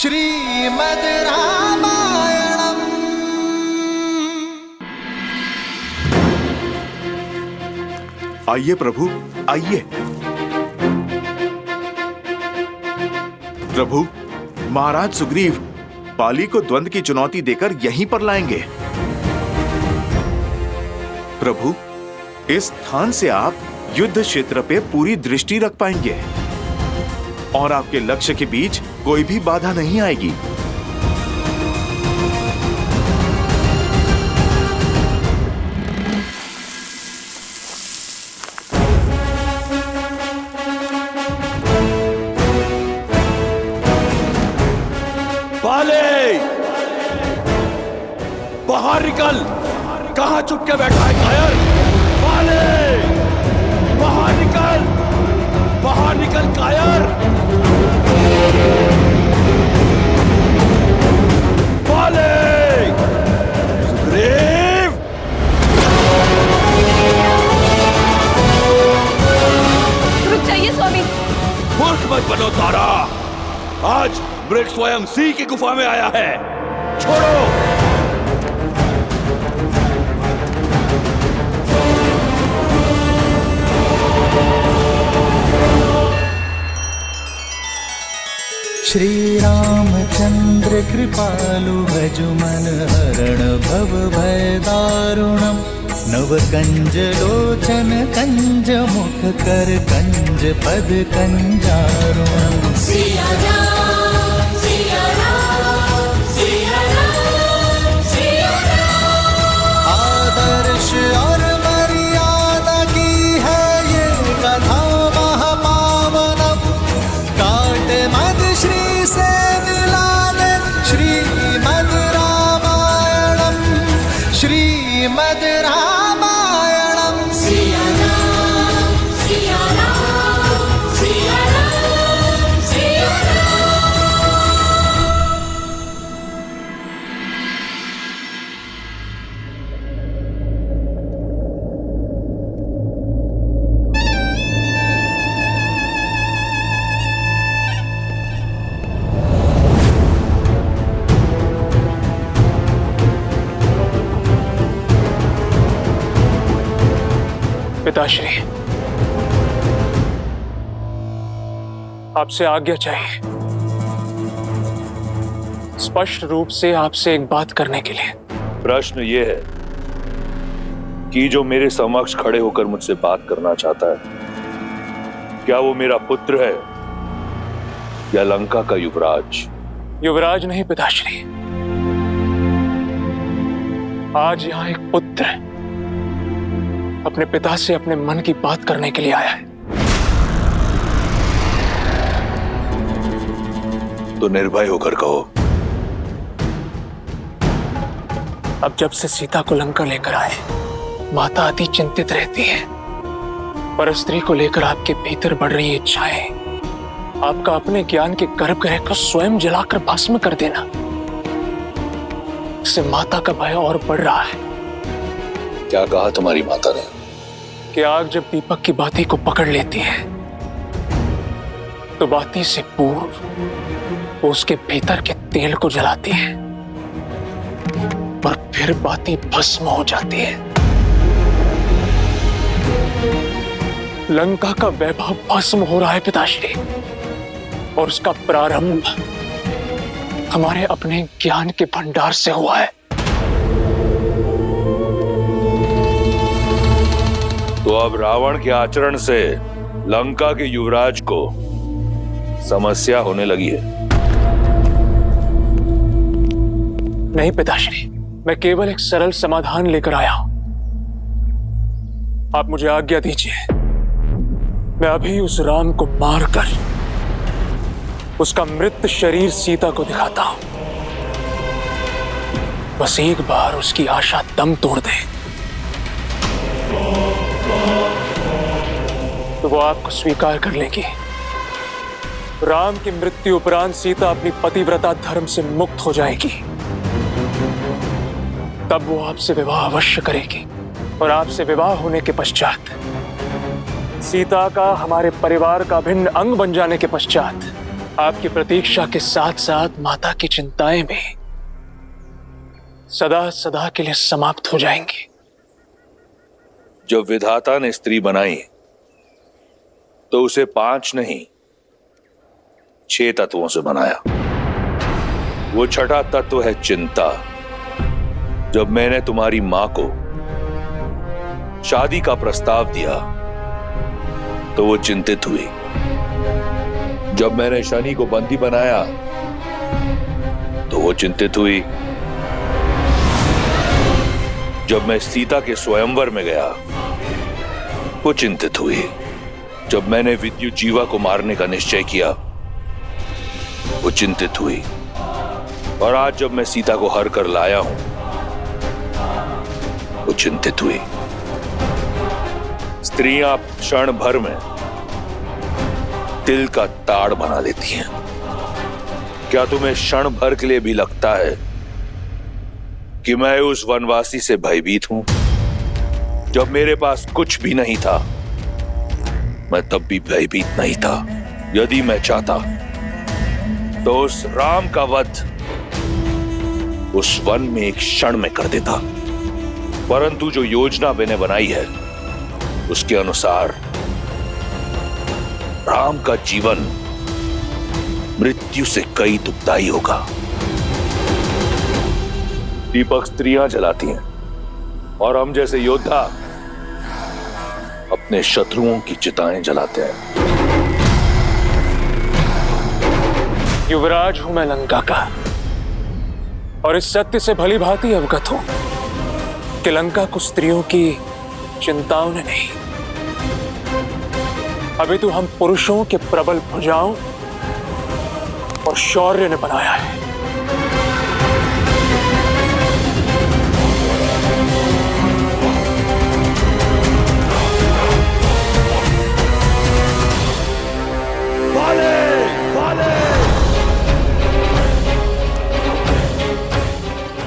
श्रीमद् रामायणम्। आइए प्रभु, आइए। प्रभु, महाराज सुग्रीव बाली को द्वंद्व की चुनौती देकर यहीं पर लाएंगे। प्रभु, इस स्थान से आप युद्ध क्षेत्र पे पूरी दृष्टि रख पाएंगे और आपके लक्ष्य के बीच कोई भी बाधा नहीं आएगी। बाले, बाहर निकल। कहां छुप के बैठा है कायर? बाले, बाहर निकल, बाहर निकल कायर। बाले, सुग्रीव। रुक जाइए स्वामी। मूर्ख मत बनो तारा। आज मृग स्वयं सिंह की गुफा में आया है। छोड़ो। श्री रामचंद्र कृपालु भजु मन हरण भव भय दारुणम। नव कंज लोचन कंज मुख कर कंज पद कंजारुणम। सिया राम, सिया राम, सिया राम, सिया राम। आदर्श और मर्यादा की है ये कथा महापावनम। काट मद श्री से मिला दे श्रीमद् रामायणम। श्रीमद् रामायणम। सिया राम, सिया राम, सिया राम, सिया राम। पिताश्री, आपसे आज्ञा चाहिए। स्पष्ट रूप से आपसे एक बात करने के लिए। प्रश्न ये है कि जो मेरे समक्ष खड़े होकर मुझसे बात करना चाहता है, क्या वो मेरा पुत्र है या लंका का युवराज? युवराज नहीं पिताश्री, आज यहां एक पुत्र अपने पिता से अपने मन की बात करने के लिए आया है। तो निर्भय होकर कहो। अब जब से सीता को लंका लेकर आए, माता अति चिंतित रहती है। पर स्त्री को लेकर आपके भीतर बढ़ रही इच्छाएं, आपका अपने ज्ञान के गर्भगृह को स्वयं जलाकर भस्म कर देना, इससे माता का भय और बढ़ रहा है। क्या कहा तुम्हारी माता ने? कि आग जब दीपक की बाती को पकड़ लेती है तो बाती से पूर्व वो उसके भीतर के तेल को जलाती है और फिर बाती भस्म हो जाती है। लंका का वैभव भस्म हो रहा है पिताश्री, और उसका प्रारंभ हमारे अपने ज्ञान के भंडार से हुआ है। तो अब रावण के आचरण से लंका के युवराज को समस्या होने लगी है। नहीं पिताश्री, मैं केवल एक सरल समाधान लेकर आया हूं। आप मुझे आज्ञा दीजिए, मैं अभी उस राम को मारकर उसका मृत शरीर सीता को दिखाता हूं। बस एक बार उसकी आशा दम तोड़ दे तो वो आपको स्वीकार कर लेगी। राम की मृत्यु उपरांत सीता अपनी पतिव्रता धर्म से मुक्त हो जाएगी। तब वो आपसे विवाह अवश्य करेगी, और आपसे विवाह होने के पश्चात सीता का हमारे परिवार का भिन्न अंग बन जाने के पश्चात आपकी प्रतीक्षा के साथ साथ माता की चिंताएं भी सदा सदा के लिए समाप्त हो जाएंगी। जब विधाता ने स्त्री बनाई तो उसे 5 नहीं 6 तत्वों से बनाया। वो छठा तत्व है चिंता। जब मैंने तुम्हारी मां को शादी का प्रस्ताव दिया तो वो चिंतित हुई। जब मैंने शनि को बंदी बनाया तो वो चिंतित हुई। जब मैं सीता के स्वयंवर में गया वो चिंतित हुई। जब मैंने विद्युत जीवा को मारने का निश्चय किया वो चिंतित हुई। और आज जब मैं सीता को हर कर लाया हूं वो चिंतित हुई। स्त्रियां क्षण भर में तिल का ताड़ बना लेती हैं। क्या तुम्हें क्षण भर के लिए भी लगता है कि मैं उस वनवासी से भयभीत हूं? जब मेरे पास कुछ भी नहीं था मैं तब भी भयभीत नहीं था। यदि मैं चाहता तो उस राम का वध उस वन में एक क्षण में कर देता, परंतु जो योजना मैंने बनाई है उसके अनुसार राम का जीवन मृत्यु से कई दुखदाई होगा। दीपक स्त्रियां जलाती हैं और हम जैसे योद्धा अपने शत्रुओं की चिताएं जलाते हैं। युवराज हूं मैं लंका का और इस सत्य से भली भांति अवगत हूं कि लंका को स्त्रियों की चिंताओं ने नहीं, अभी तो हम पुरुषों के प्रबल भुजाओं और शौर्य ने बनाया है।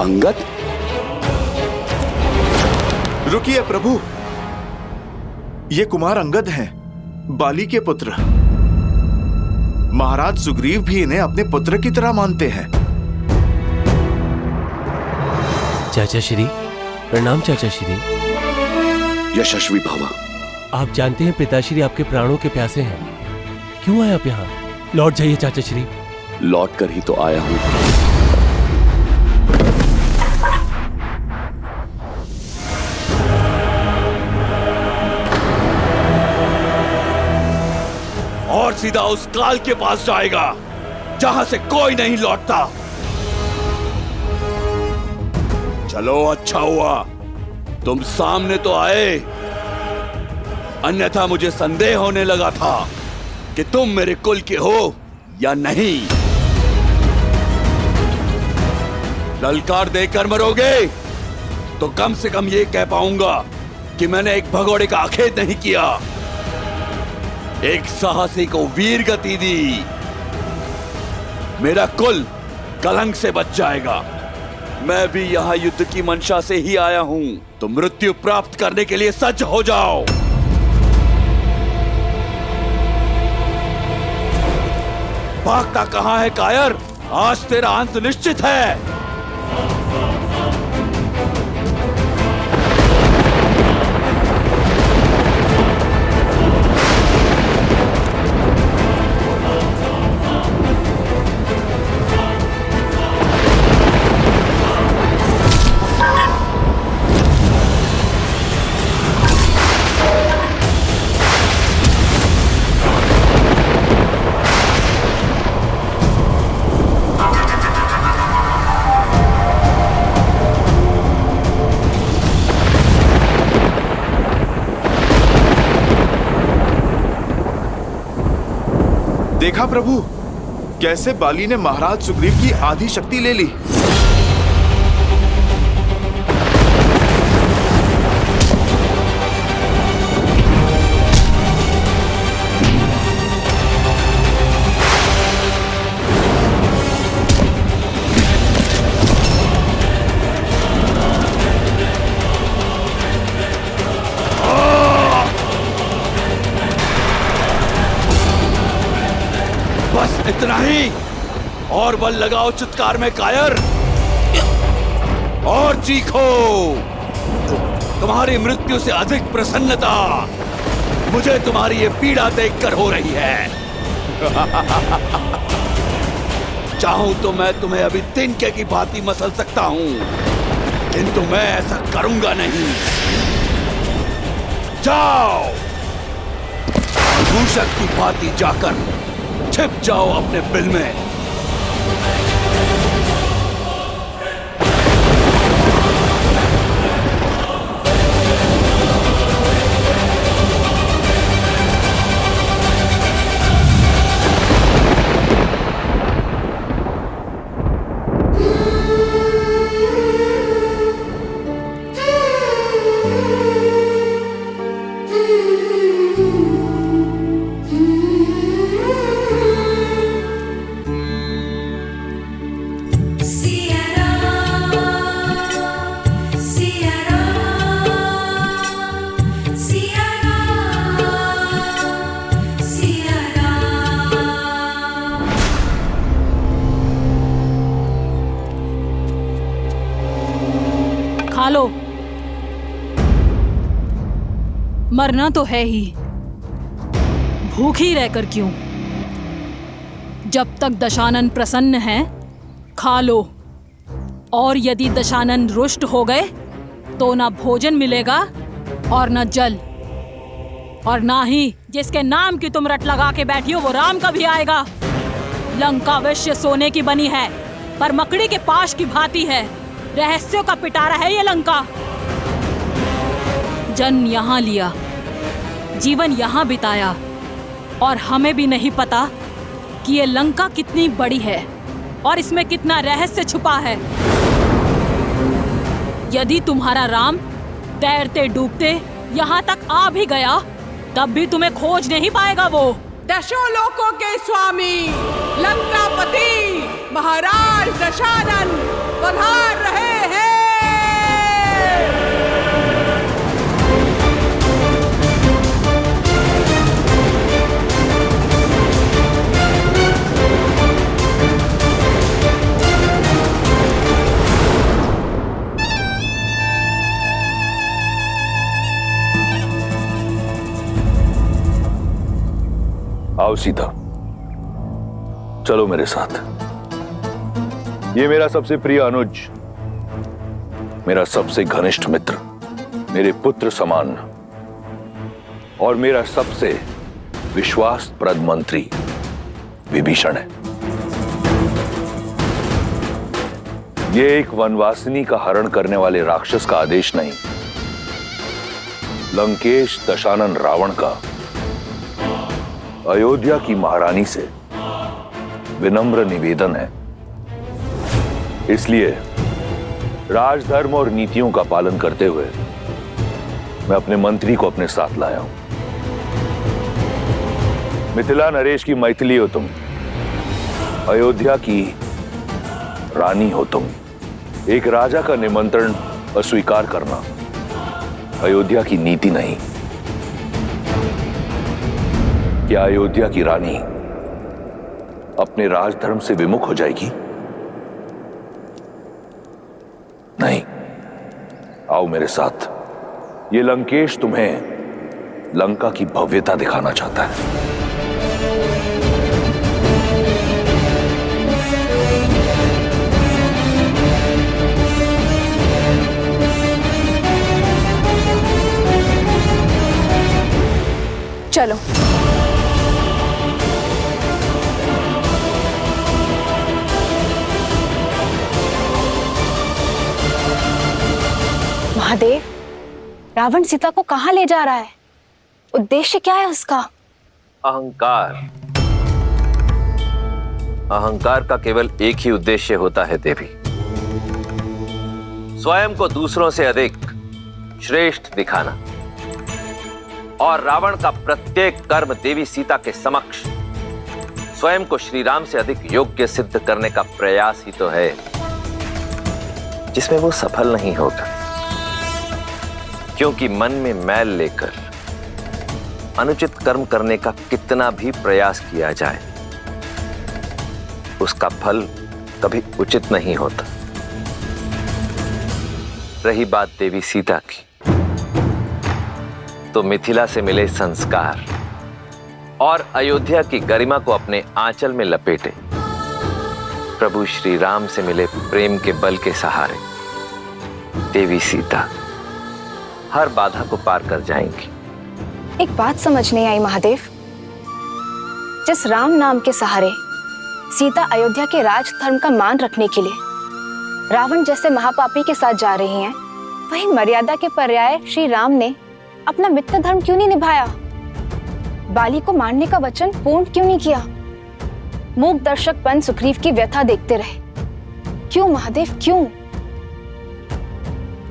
अंगद, रुकिए प्रभु, ये कुमार अंगद हैं, बाली के पुत्र। महाराज सुग्रीव भी इन्हें अपने पुत्र की तरह मानते हैं। चाचा श्री प्रणाम। चाचा श्री यशस्वी भव। आप जानते हैं पिताश्री आपके प्राणों के प्यासे हैं। क्यों आए आप यहाँ? लौट जाइए चाचा श्री। लौट कर ही तो आया हूं। और सीधा उस काल के पास जाएगा जहां से कोई नहीं लौटता। चलो, अच्छा हुआ तुम सामने तो आए, अन्यथा मुझे संदेह होने लगा था कि तुम मेरे कुल के हो या नहीं। ललकार देकर मरोगे तो कम से कम ये कह पाऊंगा कि मैंने एक भगोड़े का आखेट नहीं किया, एक साहसी को वीर गति दी। मेरा कुल कलंक से बच जाएगा। मैं भी यहां युद्ध की मंशा से ही आया हूं, तो मृत्यु प्राप्त करने के लिए सज्ज हो जाओ। भागता कहां है कायर? आज तेरा अंत निश्चित है। देखा प्रभु, कैसे बाली ने महाराज सुग्रीव की आधी शक्ति ले ली। बस इतना ही। और बल लगाओ चित्कार में कायर, और चीखो। तुम्हारी मृत्यु से अधिक प्रसन्नता मुझे तुम्हारी ये पीड़ा देखकर हो रही है। चाहूं तो मैं तुम्हें अभी तिनके की भांति मसल सकता हूं, किंतु मैं ऐसा करूंगा नहीं। जाओ, दूषक की भांति जाकर छिप जाओ अपने बिल में। खा लो, मरना तो है ही, भूखी रहकर क्यों? जब तक दशानन प्रसन्न है खा लो, और यदि दशानन रुष्ट हो गए तो ना भोजन मिलेगा और ना जल, और ना ही जिसके नाम की तुम रट लगा के बैठी हो वो राम कभी आएगा। लंका अवश्य सोने की बनी है, पर मकड़ी के पाश की भांति है। रहस्यों का पिटारा है ये लंका। जन्म यहाँ लिया, जीवन यहाँ बिताया, और हमें भी नहीं पता कि ये लंका कितनी बड़ी है और इसमें कितना रहस्य छुपा है। यदि तुम्हारा राम तैरते डूबते यहाँ तक आ भी गया तब भी तुम्हें खोज नहीं पाएगा। वो दशों लोकों के स्वामी लंकापति महाराज दशानन पधार रहे हैं। आओ सीता, चलो मेरे साथ। ये मेरा सबसे प्रिय अनुज, मेरा सबसे घनिष्ठ मित्र, मेरे पुत्र समान और मेरा सबसे विश्वासप्रद मंत्री विभीषण है। ये एक वनवासिनी का हरण करने वाले राक्षस का आदेश नहीं, लंकेश दशानन रावण का अयोध्या की महारानी से विनम्र निवेदन है। इसलिए राजधर्म और नीतियों का पालन करते हुए मैं अपने मंत्री को अपने साथ लाया हूं। मिथिला नरेश की मैथिली हो तुम, अयोध्या की रानी हो तुम। एक राजा का निमंत्रण अस्वीकार करना अयोध्या की नीति नहीं। क्या अयोध्या की रानी अपने राजधर्म से विमुख हो जाएगी? नहीं। आओ मेरे साथ, ये लंकेश तुम्हें लंका की भव्यता दिखाना चाहता है। चलो। महादेव, रावण सीता को कहां ले जा रहा है? उद्देश्य क्या है उसका? अहंकार। अहंकार का केवल एक ही उद्देश्य होता है देवी, स्वयं को दूसरों से अधिक श्रेष्ठ दिखाना। और रावण का प्रत्येक कर्म देवी सीता के समक्ष स्वयं को श्री राम से अधिक योग्य सिद्ध करने का प्रयास ही तो है, जिसमें वो सफल नहीं होगा। क्योंकि मन में मैल लेकर अनुचित कर्म करने का कितना भी प्रयास किया जाए, उसका फल कभी उचित नहीं होता। रही बात देवी सीता की, तो मिथिला से मिले संस्कार और अयोध्या की गरिमा को अपने आंचल में लपेटे प्रभु श्री राम से मिले प्रेम के बल के सहारे देवी सीता हर बाधा को पार कर जाएंगी। एक बात समझ नहीं आई महादेव, जिस राम नाम के सहारे सीता अयोध्या के राज धर्म का मान रखने के लिए रावण जैसे महापापी के साथ जा रही हैं, वही मर्यादा के पर्याय श्री राम ने अपना मित्र धर्म क्यों नहीं निभाया? बाली को मारने का वचन पूर्ण क्यों नहीं किया? मूक दर्शक बन सुग्रीव की व्यथा देखते रहे। क्यों महादेव, क्यों?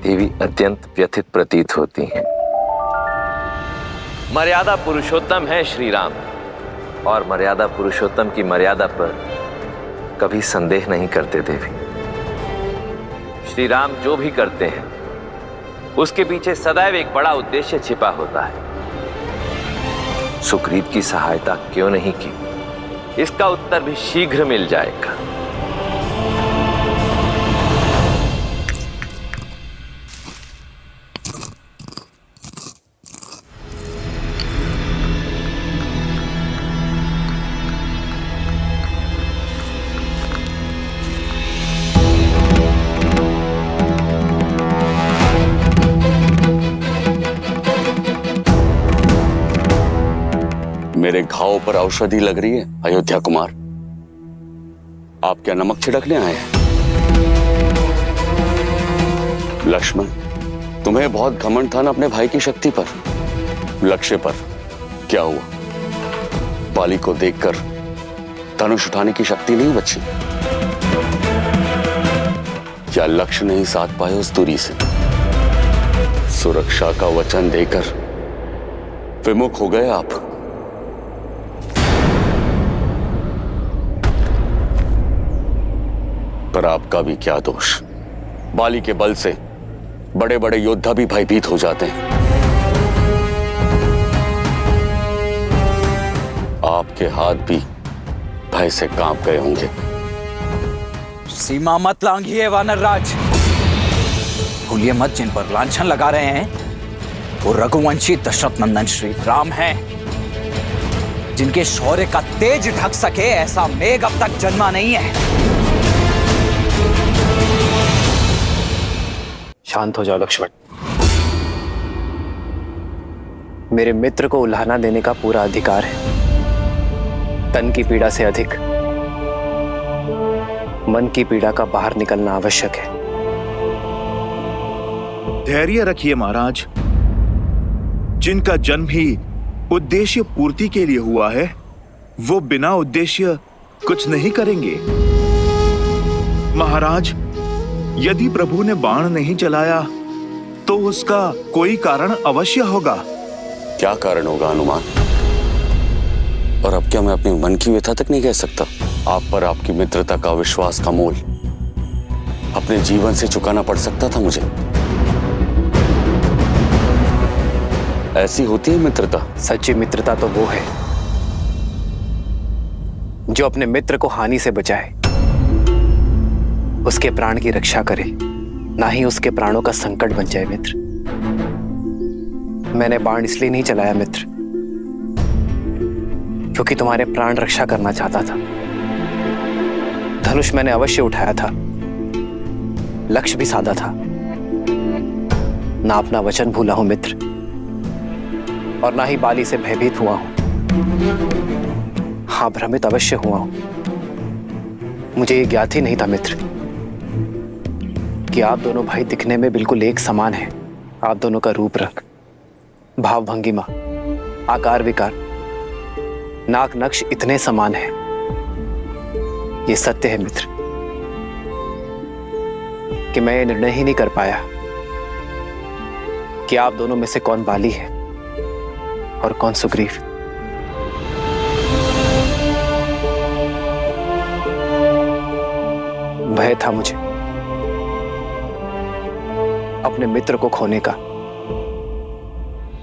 देवी अत्यंत व्यथित प्रतीत होती हैं। मर्यादा पुरुषोत्तम है श्री राम, और मर्यादा पुरुषोत्तम की मर्यादा पर कभी संदेह नहीं करते देवी। श्री राम जो भी करते हैं उसके पीछे सदैव एक बड़ा उद्देश्य छिपा होता है। सुग्रीव की सहायता क्यों नहीं की, इसका उत्तर भी शीघ्र मिल जाएगा। मेरे घाव पर औषधि लग रही है अयोध्या कुमार। आप क्या नमक छिड़कने आए हैं? लक्ष्मण, तुम्हें बहुत घमंड था ना अपने भाई की शक्ति पर, लक्ष्य पर। क्या हुआ? बाली को देखकर धनुष उठाने की शक्ति नहीं बची? क्या लक्ष्य नहीं साध पाए उस दूरी से? सुरक्षा का वचन देकर विमुख हो गए आप। पर आपका भी क्या दोष, बाली के बल से बड़े बड़े योद्धा भी भयभीत हो जाते हैं। आपके हाथ भी भय से कांप गए होंगे। सीमा मत लांघिए वानर राज, भूलिए मत जिन पर लांछन लगा रहे हैं वो रघुवंशी दशरथ नंदन श्री राम हैं, जिनके शौर्य का तेज ढक सके ऐसा मेघ अब तक जन्मा नहीं है। शांत हो जाओ लक्ष्मण। मेरे मित्र को उल्हाना देने का पूरा अधिकार है। तन की पीड़ा से अधिक मन की पीड़ा का बाहर निकलना आवश्यक है। धैर्य रखिए महाराज, जिनका जन्म ही उद्देश्य पूर्ति के लिए हुआ है वो बिना उद्देश्य कुछ नहीं करेंगे। महाराज, यदि प्रभु ने बाण नहीं चलाया तो उसका कोई कारण अवश्य होगा। क्या कारण होगा हनुमान? और अब क्या मैं अपने मन की व्यथा तक नहीं कह सकता? आप पर आपकी मित्रता का विश्वास का मोल अपने जीवन से चुकाना पड़ सकता था मुझे। ऐसी होती है मित्रता। सच्ची मित्रता तो वो है जो अपने मित्र को हानि से बचाए, उसके प्राण की रक्षा करे, ना ही उसके प्राणों का संकट बन जाए। मित्र, मैंने बाण इसलिए नहीं चलाया मित्र, क्योंकि तुम्हारे प्राण रक्षा करना चाहता था। धनुष मैंने अवश्य उठाया था, लक्ष्य भी साधा था। ना अपना वचन भूला हूं मित्र, और ना ही बाली से भयभीत हुआ हूं। हाँ, भ्रमित अवश्य हुआ हूं। मुझे ये ज्ञात ही नहीं था मित्र कि आप दोनों भाई दिखने में बिल्कुल एक समान हैं। आप दोनों का रूप रंग, भाव भंगिमा, आकार विकार, नाक नक्श इतने समान हैं। ये सत्य है मित्र कि मैं ये निर्णय ही नहीं कर पाया कि आप दोनों में से कौन बाली है और कौन सुग्रीव। भय था मुझे अपने मित्र को खोने का,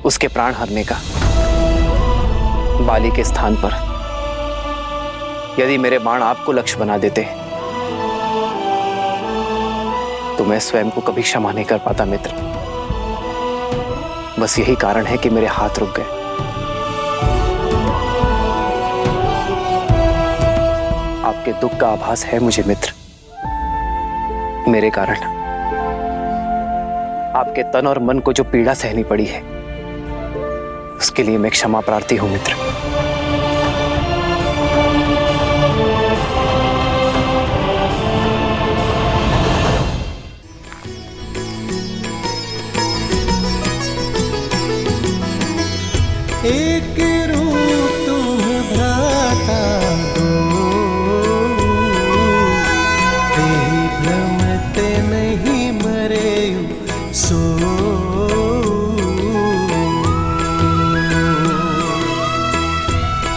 उसके प्राण हरने का। बाली के स्थान पर यदि मेरे बाण आपको लक्ष्य बना देते तो मैं स्वयं को कभी क्षमा नहीं कर पाता मित्र। बस यही कारण है कि मेरे हाथ रुक गए। आपके दुख का आभास है मुझे मित्र। मेरे कारण आपके तन और मन को जो पीड़ा सहनी पड़ी है उसके लिए मैं क्षमा प्रार्थी हूं मित्र। एक रूप तुम भ्राता दो, तेहि भ्रमते नहीं मरे सो।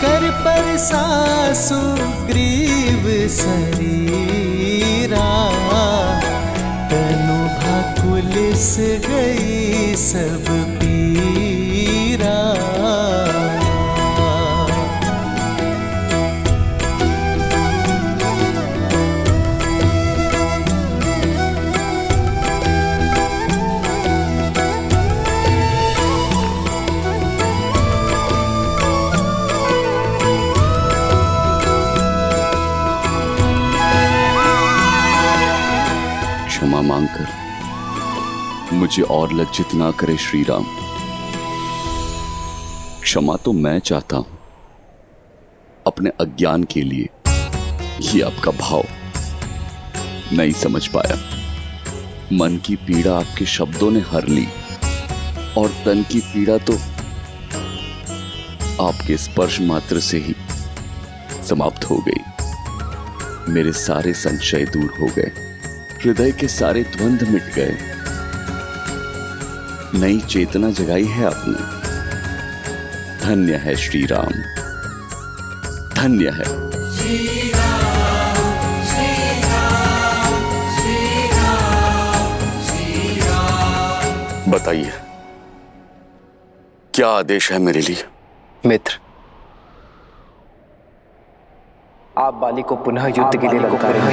कर पर सासु ग्रीव शरीरा, तनु भाकुलिस गई सब पीरा। क्षमा मांगकर मुझे और लज्जित ना करे श्री राम। क्षमा तो मैं चाहता हूं अपने अज्ञान के लिए। ये आपका भाव नहीं समझ पाया। मन की पीड़ा आपके शब्दों ने हर ली और तन की पीड़ा तो आपके स्पर्श मात्र से ही समाप्त हो गई। मेरे सारे संशय दूर हो गए, हृदय के सारे द्वंद्व मिट गए। नई चेतना जगाई है आपने। धन्य है श्री राम, धन्य है। बताइए क्या आदेश है मेरे लिए? मित्र, आप बाली को पुनः युद्ध के लिए ललकारेंगे।